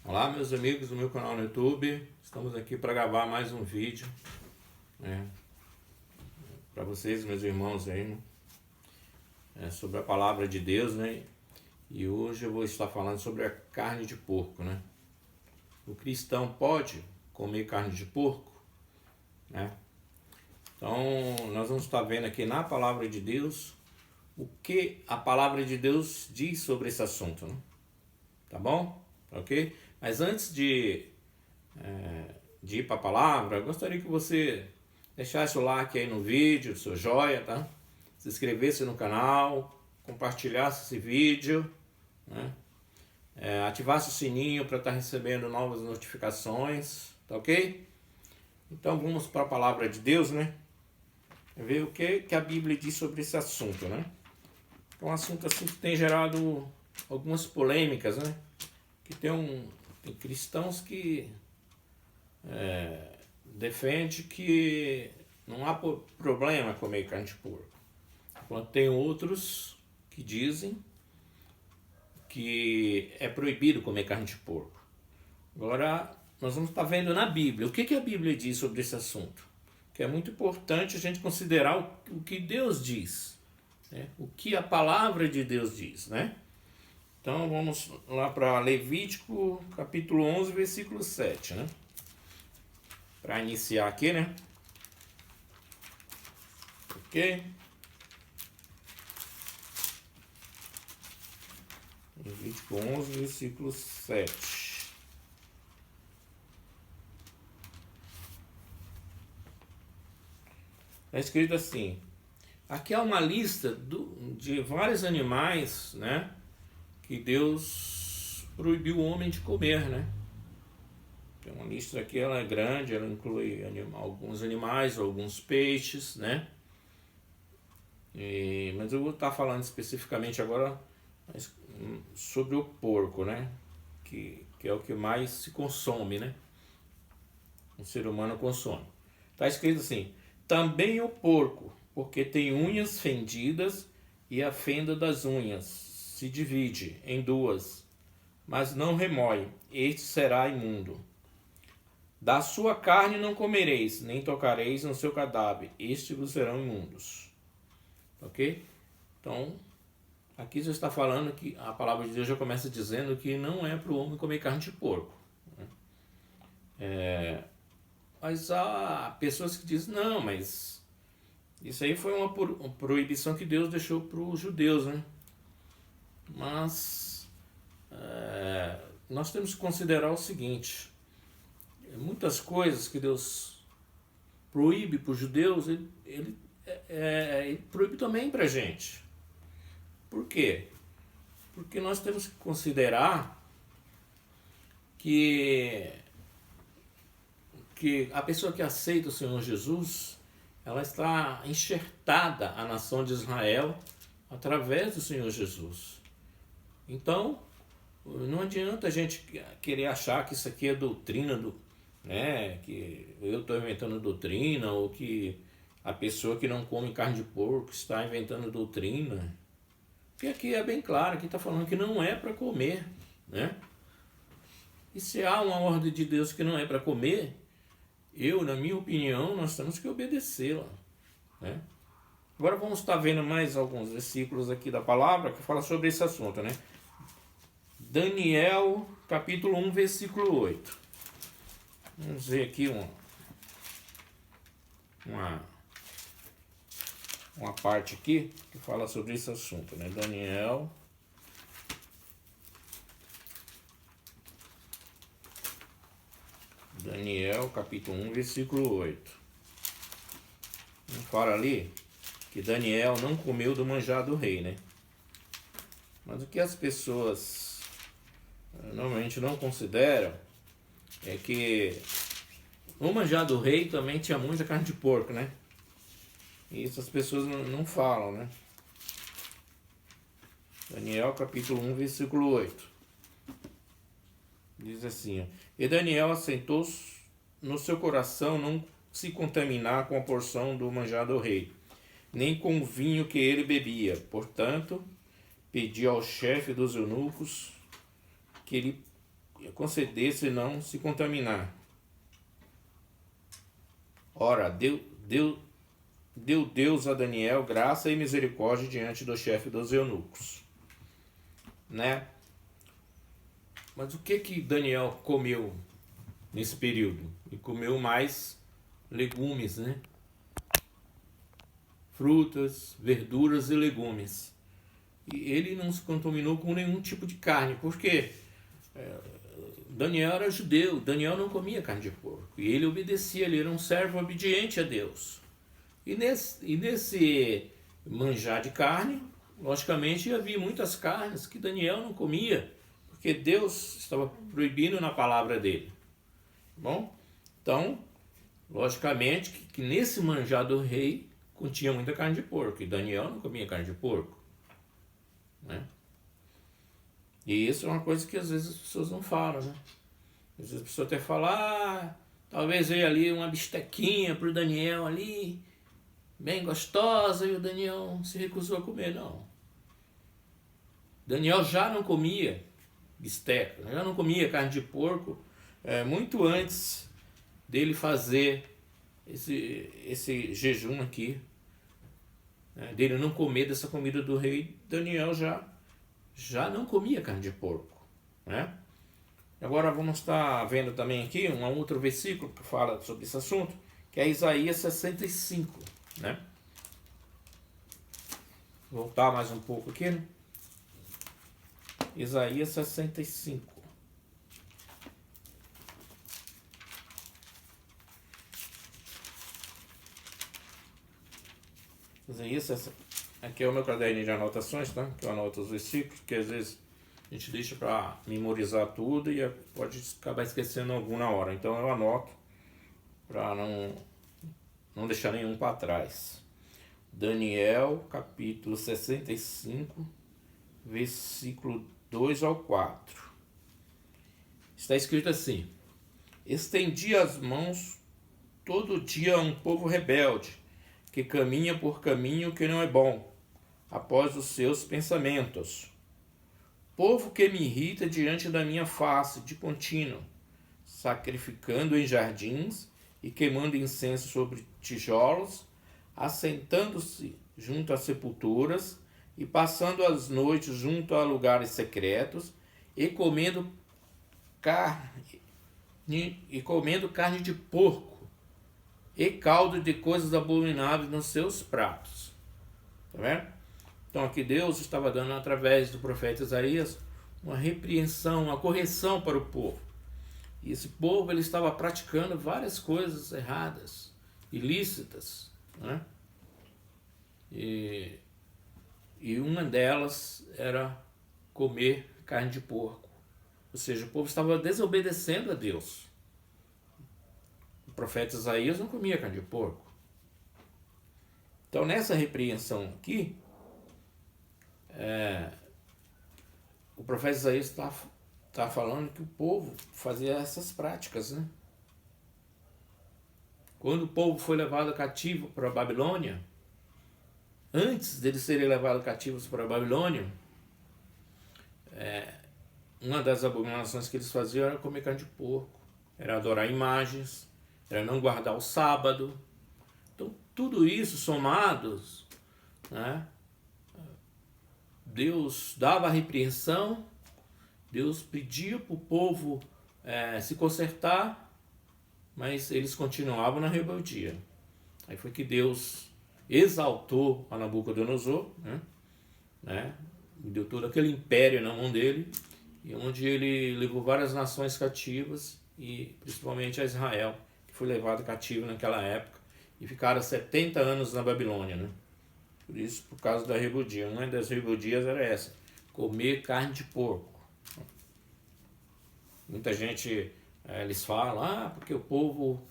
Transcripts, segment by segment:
Olá, meus amigos do meu canal no YouTube. Estamos aqui para gravar mais um vídeo, né, para vocês, meus irmãos aí, né, sobre a palavra de Deus, né? E hoje eu vou estar falando sobre a carne de porco, né? O cristão pode comer carne de porco, né? Então, nós vamos estar vendo aqui na palavra de Deus o que a palavra de Deus diz sobre esse assunto, né? Tá bom? Ok? Mas antes de ir para a palavra, eu gostaria que você deixasse o like aí no vídeo, seu joia, tá? Se inscrevesse no canal, compartilhasse esse vídeo, né? Ativasse o sininho para estar recebendo novas notificações, tá ok? Então vamos para a palavra de Deus, né? Ver o que a Bíblia diz sobre esse assunto, né? É um assunto assim que tem gerado algumas polêmicas, né? Que tem cristãos que defendem que não há problema comer carne de porco, enquanto tem outros que dizem que é proibido comer carne de porco. Agora, nós vamos estar vendo na Bíblia o que a Bíblia diz sobre esse assunto, que é muito importante a gente considerar o que Deus diz, né? O que a palavra de Deus diz, né? Então vamos lá para Levítico capítulo 11, versículo 7, né? Para iniciar aqui, né? Ok? Levítico 11, versículo 7. Está escrito assim: aqui há uma lista de vários animais, né, que Deus proibiu o homem de comer, né? Tem uma lista aqui, ela é grande, ela inclui alguns animais, alguns peixes, né? Mas eu vou estar falando especificamente agora sobre o porco, né? Que é o que mais se consome, né? O ser humano consome. Está escrito assim: também o porco, porque tem unhas fendidas e a fenda das unhas se divide em duas, mas não remói, este será imundo. Da sua carne não comereis, nem tocareis no seu cadáver, estes vos serão imundos. Ok? Então, aqui já está falando que a palavra de Deus já começa dizendo que não é para o homem comer carne de porco. Mas há pessoas que dizem, não, mas isso aí foi uma proibição que Deus deixou para os judeus, né? Mas nós temos que considerar o seguinte: muitas coisas que Deus proíbe para os judeus, ele proíbe também para a gente. Por quê? Porque nós temos que considerar que a pessoa que aceita o Senhor Jesus, ela está enxertada à nação de Israel através do Senhor Jesus. Então, não adianta a gente querer achar que isso aqui é doutrina, né? Que eu estou inventando doutrina, ou que a pessoa que não come carne de porco está inventando doutrina. Porque aqui é bem claro, aqui está falando que não é para comer, né? E se há uma ordem de Deus que não é para comer, na minha opinião, nós temos que obedecê-la, né? Agora vamos estar vendo mais alguns versículos aqui da palavra que fala sobre esse assunto, né? Daniel, capítulo 1, versículo 8. Vamos ver aqui uma parte aqui que fala sobre esse assunto, né? Daniel, capítulo 1, versículo 8. Fala ali que Daniel não comeu do manjar do rei, né? Mas o que as pessoas normalmente não consideram é que no manjar do rei também tinha muita carne de porco, né? E isso as pessoas não falam, né? Daniel capítulo 1, versículo 8. Diz assim, ó: e Daniel assentou no seu coração não se contaminar com a porção do manjar do rei, nem com o vinho que ele bebia. Portanto, pediu ao chefe dos eunucos que lhe concedesse não se contaminar. Ora, deu Deus a Daniel graça e misericórdia diante do chefe dos eunucos, né? Mas o que Daniel comeu nesse período? Ele comeu mais legumes, né? Frutas, verduras e legumes. E ele não se contaminou com nenhum tipo de carne, porque Daniel era judeu, Daniel não comia carne de porco. E ele obedecia, ele era um servo obediente a Deus. E nesse manjar de carne, logicamente havia muitas carnes que Daniel não comia, porque Deus estava proibindo na palavra dele. Bom, então, logicamente que nesse manjar do rei continha muita carne de porco, e Daniel não comia carne de porco, né? E isso é uma coisa que às vezes as pessoas não falam, né? Às vezes a pessoa até fala, talvez veio ali uma bistequinha para o Daniel ali, bem gostosa, e o Daniel se recusou a comer. Não. Daniel já não comia bisteca, já não comia carne de porco, muito antes dele fazer esse jejum aqui, né, dele não comer dessa comida do rei. Daniel já não comia carne de porco, né? Agora vamos estar vendo também aqui um outro versículo que fala sobre esse assunto, que é Isaías 65, né? Voltar mais um pouco aqui, né? Isaías 65. Isaías, aqui é o meu caderno de anotações, tá? Que eu anoto os versículos, que às vezes a gente deixa para memorizar tudo e pode acabar esquecendo algum na hora. Então eu anoto para não deixar nenhum para trás. Daniel, capítulo 65, versículo 2 ao 4. Está escrito assim: Estendi as mãos todo dia a um povo rebelde, que caminha por caminho que não é bom, após os seus pensamentos. Povo que me irrita diante da minha face de contínuo, sacrificando em jardins e queimando incenso sobre tijolos, assentando-se junto a sepulturas e passando as noites junto a lugares secretos e comendo carne de porco e caldo de coisas abomináveis nos seus pratos. Tá vendo? Então aqui Deus estava dando através do profeta Isaías uma repreensão, uma correção para o povo. E esse povo ele estava praticando várias coisas erradas, ilícitas, né? E uma delas era comer carne de porco. Ou seja, o povo estava desobedecendo a Deus. O profeta Isaías não comia carne de porco. Então nessa repreensão aqui, o profeta Isaías está falando que o povo fazia essas práticas, né? Quando o povo foi levado cativo para a Babilônia, antes deles serem levados cativos para a Babilônia, uma das abominações que eles faziam era comer carne de porco, era adorar imagens, era não guardar o sábado. Então tudo isso somados, né? Deus dava a repreensão, Deus pedia para o povo se consertar, mas eles continuavam na rebeldia. Aí foi que Deus exaltou a Nabucodonosor, né? Deu todo aquele império na mão dele, e onde ele levou várias nações cativas, e principalmente a Israel, que foi levado cativo naquela época, e ficaram 70 anos na Babilônia, né? Por isso, por causa da rebeldia. Uma das rebeldias era essa: comer carne de porco. Muita gente, eles falam, porque o povo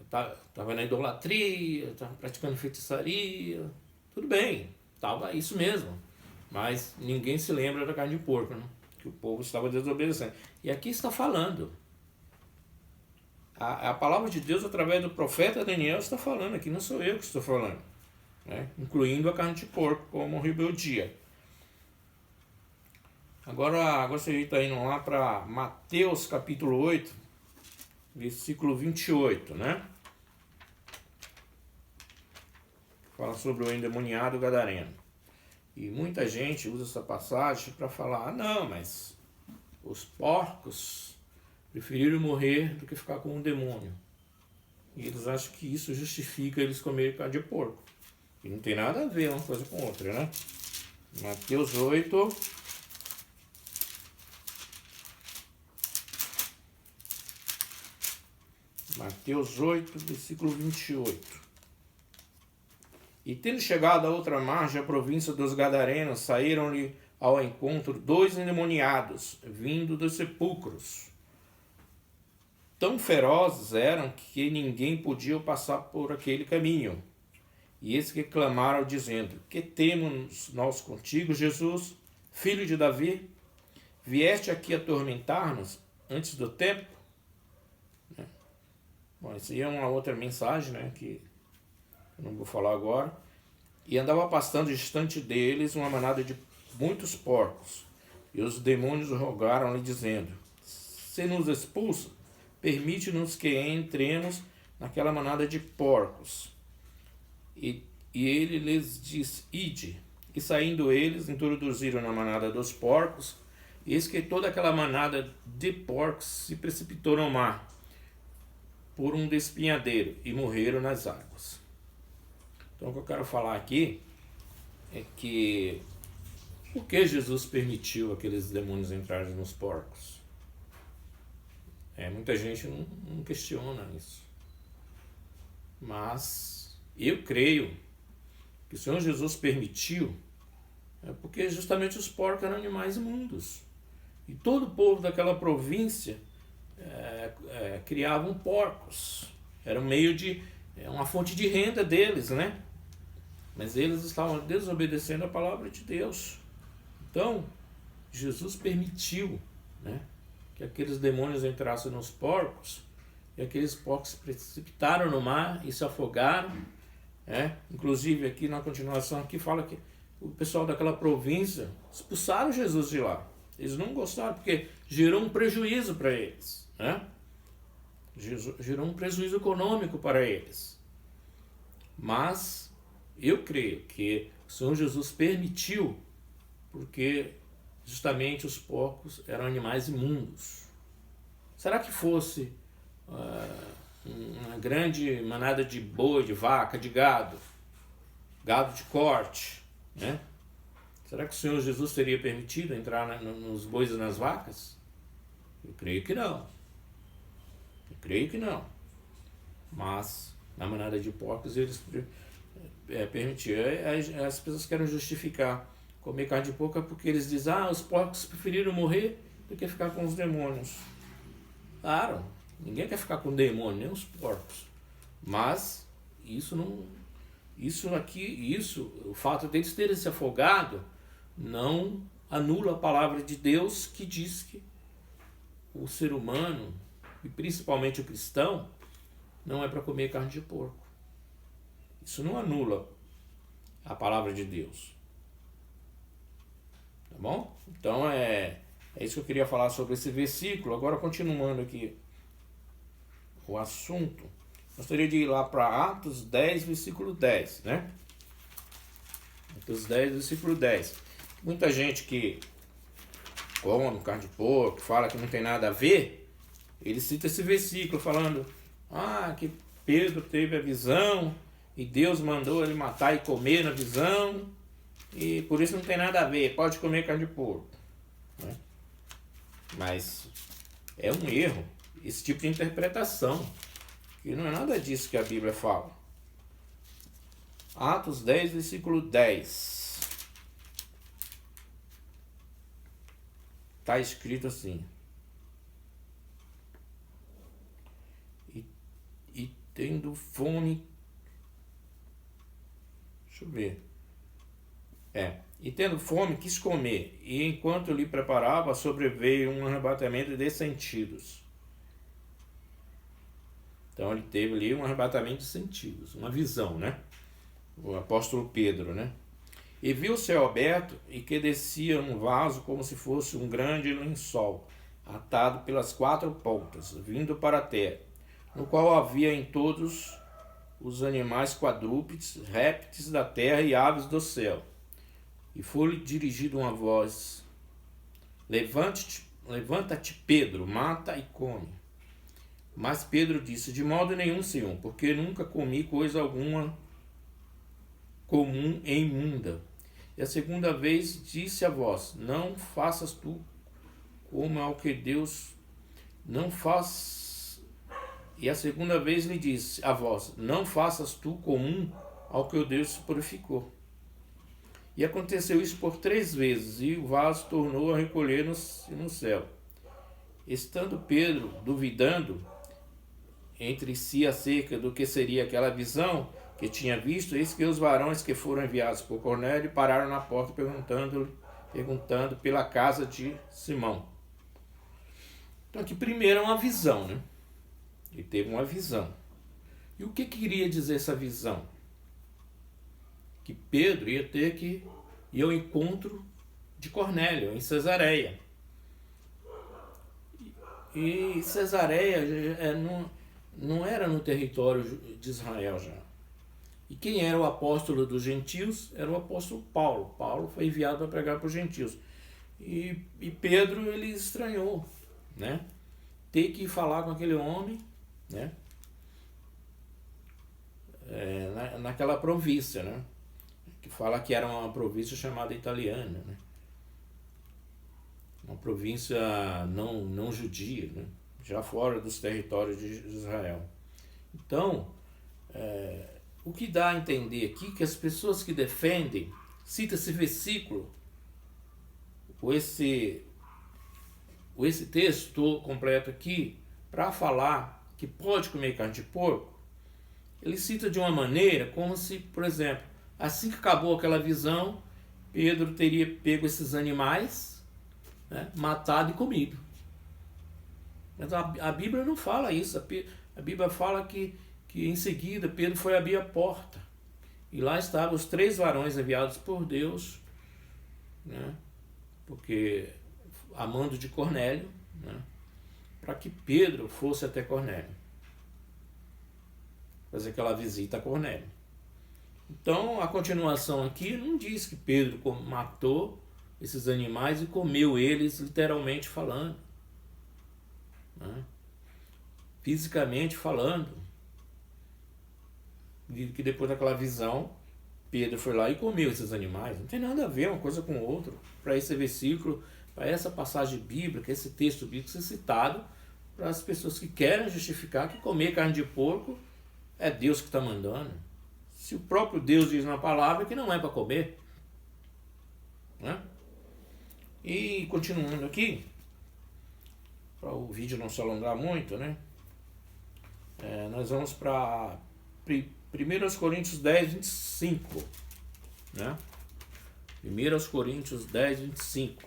estava na idolatria, estava praticando feitiçaria. Tudo bem, estava isso mesmo. Mas ninguém se lembra da carne de porco, né? Que o povo estava desobedecendo. E aqui está falando. A palavra de Deus, através do profeta Daniel, está falando aqui. Não sou eu que estou falando, né? Incluindo a carne de porco como rebeldia. Agora você está indo lá para Mateus capítulo 8, versículo 28, né? Fala sobre o endemoniado gadareno. E muita gente usa essa passagem para falar, ah, não, mas os porcos preferiram morrer do que ficar com um demônio. E eles acham que isso justifica eles comerem carne de porco. E não tem nada a ver uma coisa com outra, né? Mateus 8. Mateus 8, versículo 28. E tendo chegado à outra margem, a província dos Gadarenos, saíram-lhe ao encontro 2 endemoniados, vindo dos sepulcros. Tão ferozes eram que ninguém podia passar por aquele caminho. E eles que clamaram, dizendo, que temos nós contigo, Jesus, filho de Davi? Vieste aqui atormentar-nos antes do tempo? Bom, isso aí é uma outra mensagem, né, que eu não vou falar agora. E andava pastando distante deles uma manada de muitos porcos. E os demônios rogaram-lhe, dizendo, se nos expulsa, permite-nos que entremos naquela manada de porcos. E ele lhes disse, ide. E saindo eles, introduziram na manada dos porcos. E eis que toda aquela manada de porcos se precipitou no mar, por um despenhadeiro, e morreram nas águas. Então o que eu quero falar aqui é que por que Jesus permitiu aqueles demônios entrarem nos porcos? Muita gente não questiona isso. Mas eu creio que o Senhor Jesus permitiu porque justamente os porcos eram animais imundos. E todo o povo daquela província criavam porcos. Era um meio de uma fonte de renda deles, né? Mas eles estavam desobedecendo a palavra de Deus. Então, Jesus permitiu, né, que aqueles demônios entrassem nos porcos, e aqueles porcos se precipitaram no mar e se afogaram. Inclusive, aqui na continuação, aqui fala que o pessoal daquela província expulsaram Jesus de lá. Eles não gostaram, porque gerou um prejuízo para eles, né? Gerou um prejuízo econômico para eles. Mas eu creio que o Senhor Jesus permitiu, porque justamente os porcos eram animais imundos. Será que fosse uma grande manada de boi, de vaca, de gado de corte, né? Será que o Senhor Jesus teria permitido entrar nos bois e nas vacas? Eu creio que não. Mas na manada de porcos eles permitiram. As pessoas querem justificar comer carne de porco porque eles dizem, os porcos preferiram morrer do que ficar com os demônios. Claro, ninguém quer ficar com demônio, nem os porcos. Mas o fato deles terem se afogado não anula a palavra de Deus, que diz que o ser humano, e principalmente o cristão, não é para comer carne de porco. Isso não anula a palavra de Deus. Tá bom? Então é isso que eu queria falar sobre esse versículo. Agora, continuando aqui o assunto, gostaria de ir lá para Atos 10, versículo 10, né? Atos 10, versículo 10. Muita gente que come carne de porco, fala que não tem nada a ver, ele cita esse versículo falando que Pedro teve a visão e Deus mandou ele matar e comer na visão, e por isso não tem nada a ver, pode comer carne de porco, né? Mas é um erro esse tipo de interpretação, que não é nada disso que a Bíblia fala. Atos 10, versículo 10. Está escrito assim: e tendo fome, deixa eu ver, e tendo fome quis comer, e enquanto lhe preparava sobreveio um arrebatamento de sentidos. Então ele teve ali um arrebatamento de sentidos, uma visão, né? O apóstolo Pedro, né? E viu o céu aberto e que descia um vaso como se fosse um grande lençol, atado pelas 4 pontas, vindo para a terra, no qual havia em todos os animais quadrúpedes, répteis da terra e aves do céu. E foi-lhe dirigida uma voz: Levanta-te, Pedro, mata e come. Mas Pedro disse: De modo nenhum, Senhor, porque nunca comi coisa alguma comum e imunda. E a segunda vez disse a voz: Não faças tu como ao que Deus não faz. E a segunda vez lhe disse a voz: Não faças tu comum ao que o Deus purificou. E aconteceu isso por 3 vezes, e o vaso tornou a recolher-se no céu. Estando Pedro duvidando entre si acerca do que seria aquela visão que tinha visto, eis que os varões que foram enviados por Cornélio pararam na porta perguntando pela casa de Simão. Então aqui primeiro é uma visão, né? Ele teve uma visão. E o que queria dizer essa visão? Que Pedro ia ter que ir ao encontro de Cornélio, em Cesareia. E Cesareia não era no território de Israel já. E quem era o apóstolo dos gentios? Era o apóstolo Paulo. Paulo foi enviado para pregar para os gentios. E Pedro, ele estranhou, né? Ter que falar com aquele homem, né? Naquela província, né? Que fala que era uma província chamada Italiana, né? Uma província não judia, né? Já fora dos territórios de Israel. Então, o que dá a entender aqui que as pessoas que defendem, cita esse versículo, ou esse texto completo aqui, para falar que pode comer carne de porco, ele cita de uma maneira como se, por exemplo, assim que acabou aquela visão, Pedro teria pego esses animais, né, matado e comido. Mas a Bíblia não fala isso. A Bíblia fala que em seguida Pedro foi abrir a porta. E lá estavam os 3 varões enviados por Deus, né, porque amando de Cornélio, né, para que Pedro fosse até Cornélio, fazer aquela visita a Cornélio. Então a continuação aqui não diz que Pedro matou esses animais e comeu eles, literalmente falando, né, fisicamente falando, que depois daquela visão Pedro foi lá e comeu esses animais. Não tem nada a ver uma coisa com outra. Para esse versículo, para essa passagem bíblica, esse texto bíblico ser citado, para as pessoas que querem justificar que comer carne de porco é Deus que está mandando. Se o próprio Deus diz na palavra que não é para comer, né? E continuando aqui, para o vídeo não se alongar muito, né? Nós vamos para 1 Coríntios 10, 25, né? 1 Coríntios 10, 25.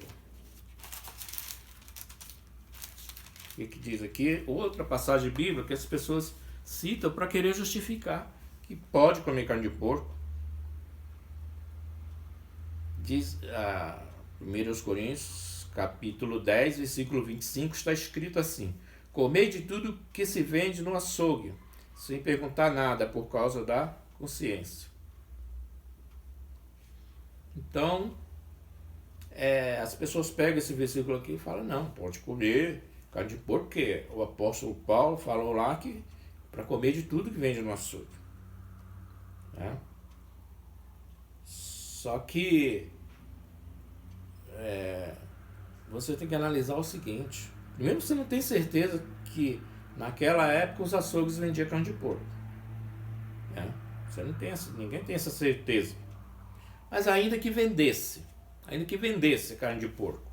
O que diz aqui? Outra passagem bíblica que as pessoas citam para querer justificar que pode comer carne de porco. Diz 1 Coríntios, capítulo 10, versículo 25, está escrito assim: Comei de tudo que se vende no açougue, sem perguntar nada, por causa da consciência. Então, as pessoas pegam esse versículo aqui e falam: não, pode comer carne de porco, porque o apóstolo Paulo falou lá que para comer de tudo que vende no açougue, né? Só que você tem que analisar o seguinte: primeiro, você não tem certeza que naquela época os açougues vendiam carne de porco, né? Você não tem ninguém tem essa certeza. Mas ainda que vendesse carne de porco,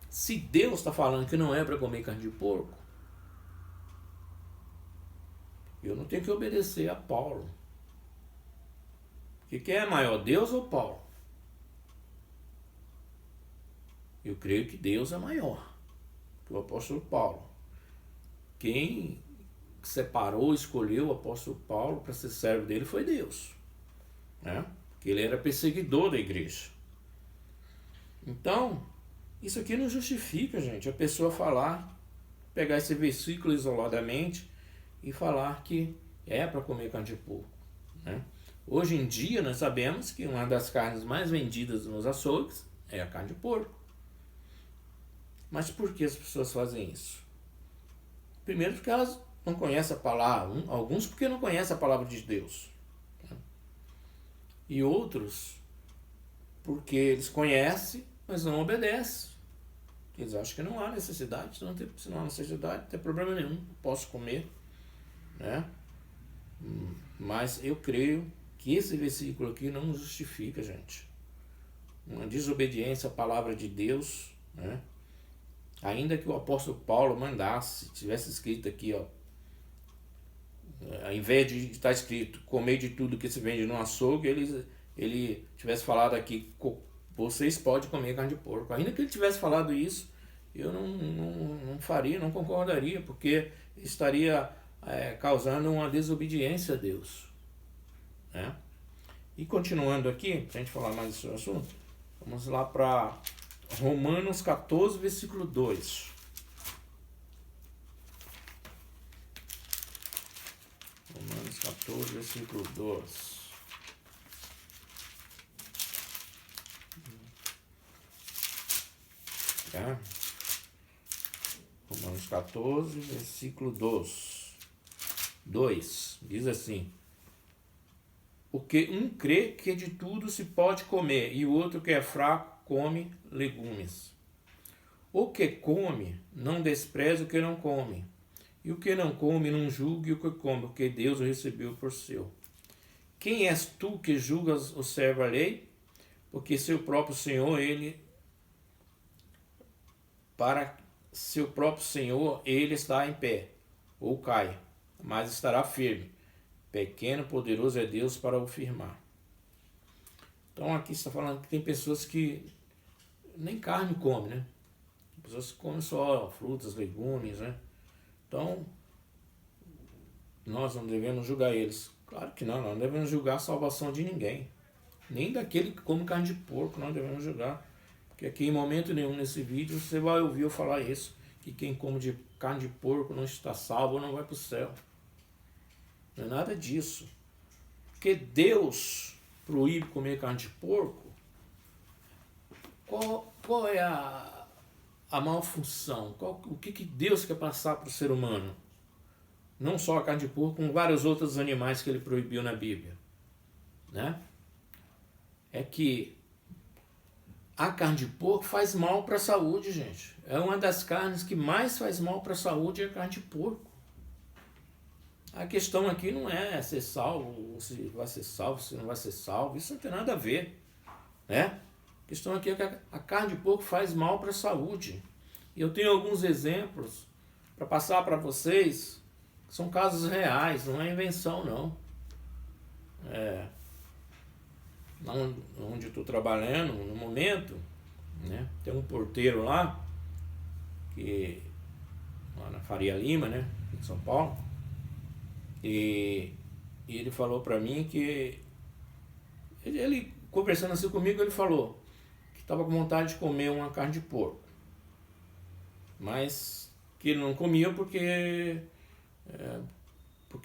se Deus está falando que não é para comer carne de porco, eu não tenho que obedecer a Paulo. Porque quem é maior, Deus ou Paulo? Eu creio que Deus é maior que o apóstolo Paulo. Quem separou, escolheu o apóstolo Paulo para ser servo dele foi Deus, né? que ele era perseguidor da igreja. Então, isso aqui não justifica, gente, a pessoa falar, pegar esse versículo isoladamente e falar que é para comer carne de porco, né? Hoje em dia nós sabemos que uma das carnes mais vendidas nos açougues é a carne de porco. Mas por que as pessoas fazem isso? Primeiro porque elas não conhecem a palavra, alguns porque não conhecem a palavra de Deus, né? E outros porque eles conhecem, mas não obedecem. Eles acham que não há necessidade, se não há necessidade, não tem problema nenhum, posso comer, né? Mas eu creio que esse versículo aqui não justifica, gente, uma desobediência à palavra de Deus, né? Ainda que o apóstolo Paulo mandasse, tivesse escrito aqui, ó, ao invés de estar escrito comer de tudo que se vende no açougue, ele tivesse falado aqui, vocês podem comer carne de porco. Ainda que ele tivesse falado isso, eu não faria, não concordaria, porque estaria causando uma desobediência a Deus, né? E continuando aqui, para a gente falar mais desse assunto, vamos lá para Romanos 14, versículo 2. Romanos 14, versículo 2. Tá? Romanos 14, versículo 2 diz assim: o que um crê que de tudo se pode comer, e o outro que é fraco come legumes. O que come não despreza o que não come, e o que não come não julgue o que come, porque Deus o recebeu por seu. Quem és tu que julgas o servo alheio? Porque seu próprio Senhor, para seu próprio Senhor, ele está em pé, ou cai, mas estará firme. Pequeno, poderoso é Deus para o firmar. Então aqui está falando que tem pessoas que nem carne comem, né? Pessoas que comem só frutas, legumes, né? Então, nós não devemos julgar eles. Claro que não devemos julgar a salvação de ninguém. Nem daquele que come carne de porco, não devemos julgar. Porque aqui em momento nenhum nesse vídeo você vai ouvir eu falar isso, que quem come de carne de porco não está salvo ou não vai para o céu. Não é nada disso. Porque Deus proíbe comer carne de porco. Qual é a maior função? O que Deus quer passar para o ser humano? Não só a carne de porco, como vários outros animais que ele proibiu na Bíblia, né? É que a carne de porco faz mal para a saúde, gente. É uma das carnes que mais faz mal para a saúde, é a carne de porco. A questão aqui não é ser salvo, se vai ser salvo, se não vai ser salvo. Isso não tem nada a ver, né? A questão aqui é que a carne de porco faz mal para a saúde. E eu tenho alguns exemplos para passar para vocês, que são casos reais, não é invenção, não. Onde eu estou trabalhando no momento, né, tem um porteiro lá na Faria Lima, né, em São Paulo, e ele falou para mim que ele conversando assim comigo, ele falou que estava com vontade de comer uma carne de porco, mas que ele não comia porque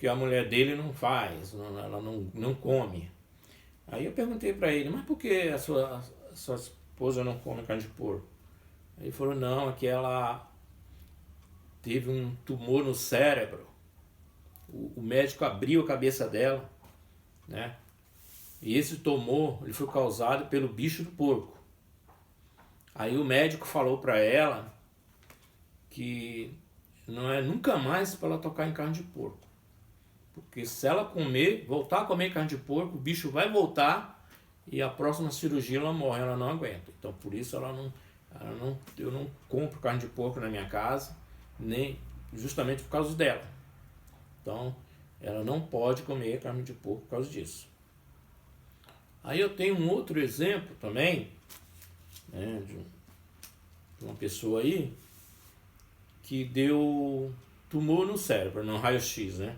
a mulher dele não faz, ela não come. Aí eu perguntei para ele, mas por que a sua esposa não come carne de porco? Ele falou, não, é que ela teve um tumor no cérebro. O médico abriu a cabeça dela, né? E esse tumor ele foi causado pelo bicho do porco. Aí o médico falou para ela que não é nunca mais para ela tocar em carne de porco. Porque se ela voltar a comer carne de porco, o bicho vai voltar e a próxima cirurgia ela morre, ela não aguenta. Então por isso eu não compro carne de porco na minha casa, nem justamente por causa dela. Então ela não pode comer carne de porco por causa disso. Aí eu tenho um outro exemplo também, né, de uma pessoa aí que deu tumor no cérebro, no raio-x, né?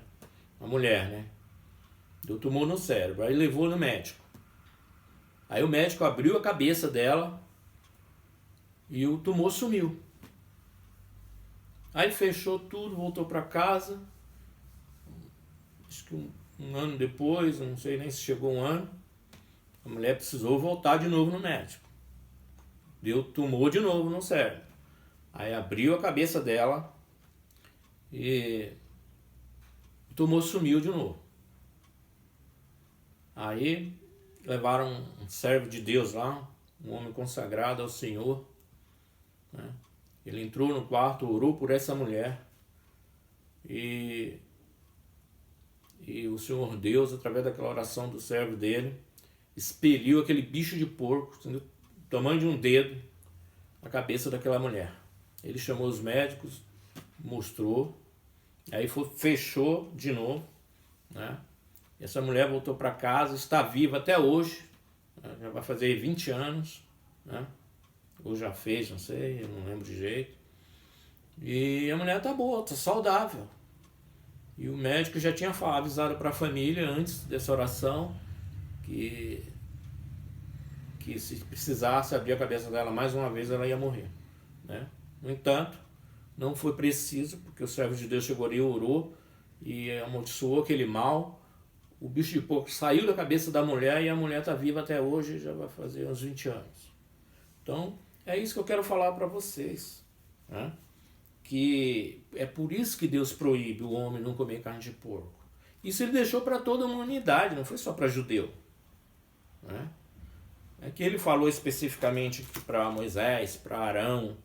Uma mulher, né? Deu tumor no cérebro, aí levou no médico. Aí o médico abriu a cabeça dela e o tumor sumiu. Aí fechou tudo, voltou para casa. Acho que um ano depois, não sei nem se chegou um ano, a mulher precisou voltar de novo no médico. Deu tumor de novo no cérebro. Aí abriu a cabeça dela e o tumor sumiu de novo. Aí levaram um servo de Deus lá, um homem consagrado ao Senhor, né? Ele entrou no quarto, orou por essa mulher e o Senhor Deus, através daquela oração do servo dele, expeliu aquele bicho de porco, do tamanho de um dedo, na cabeça daquela mulher. Ele chamou os médicos, mostrou, aí fechou de novo, né? Essa mulher voltou para casa, está viva até hoje, né? Já vai fazer 20 anos, né? Ou já fez, não sei, eu não lembro de jeito. E a mulher está boa, está saudável. E o médico já tinha avisado para a família antes dessa oração que se precisasse abrir a cabeça dela mais uma vez, ela ia morrer, né? No entanto, não foi preciso, porque o servo de Deus chegou ali e orou e amaldiçoou aquele mal. O bicho de porco saiu da cabeça da mulher e a mulher está viva até hoje, já vai fazer uns 20 anos. Então, é isso que eu quero falar para vocês, né? Que é por isso que Deus proíbe o homem não comer carne de porco. Isso ele deixou para toda a humanidade, não foi só para judeu, né? É que ele falou especificamente para Moisés, para Arão,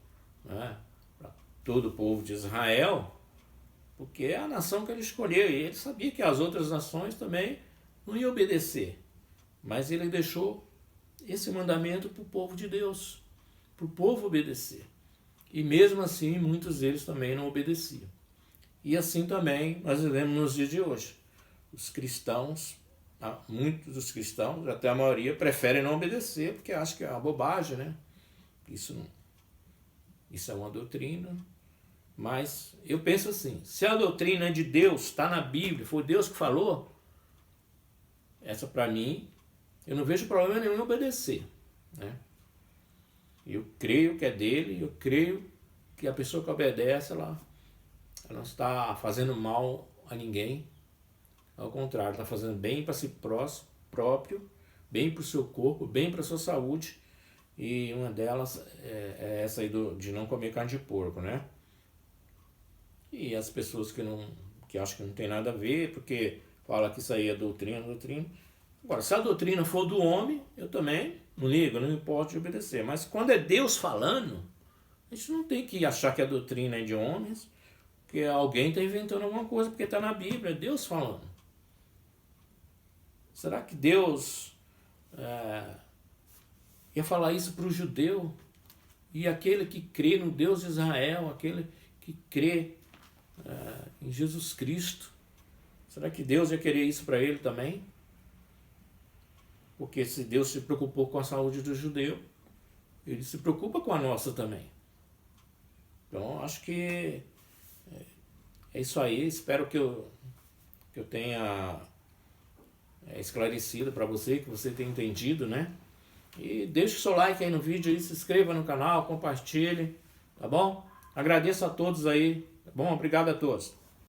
né? Para todo o povo de Israel, porque é a nação que ele escolheu, e ele sabia que as outras nações também não iam obedecer. Mas ele deixou esse mandamento para o povo de Deus, para o povo obedecer. E mesmo assim, muitos deles também não obedeciam. E assim também nós vivemos nos dias de hoje. Os cristãos, muitos dos cristãos, até a maioria, preferem não obedecer, porque acham que é uma bobagem, né? Isso é uma doutrina. Mas eu penso assim, se a doutrina de Deus está na Bíblia, foi Deus que falou, essa para mim, eu não vejo problema nenhum em obedecer, né? Eu creio que é dele, eu creio que a pessoa que obedece, ela não está fazendo mal a ninguém, ao contrário, está fazendo bem para si próprio, bem para o seu corpo, bem para a sua saúde, e uma delas é essa aí de não comer carne de porco, né? E as pessoas que acham que não tem nada a ver, porque fala que isso aí é doutrina. Agora, se a doutrina for do homem, eu também não ligo, não me importo de obedecer. Mas quando é Deus falando, a gente não tem que achar que a doutrina é de homens, que alguém está inventando alguma coisa, porque está na Bíblia, é Deus falando. Será que Deus ia falar isso para o judeu? E aquele que crê no Deus de Israel, aquele que crê em Jesus Cristo, será que Deus ia querer isso para ele também? Porque se Deus se preocupou com a saúde do judeu, ele se preocupa com a nossa também. Então, acho que é isso aí. Espero que eu tenha esclarecido para você, que você tenha entendido, né? E deixe o seu like aí no vídeo, aí, se inscreva no canal, compartilhe, tá bom? Agradeço a todos aí, tá bom? Obrigado a todos.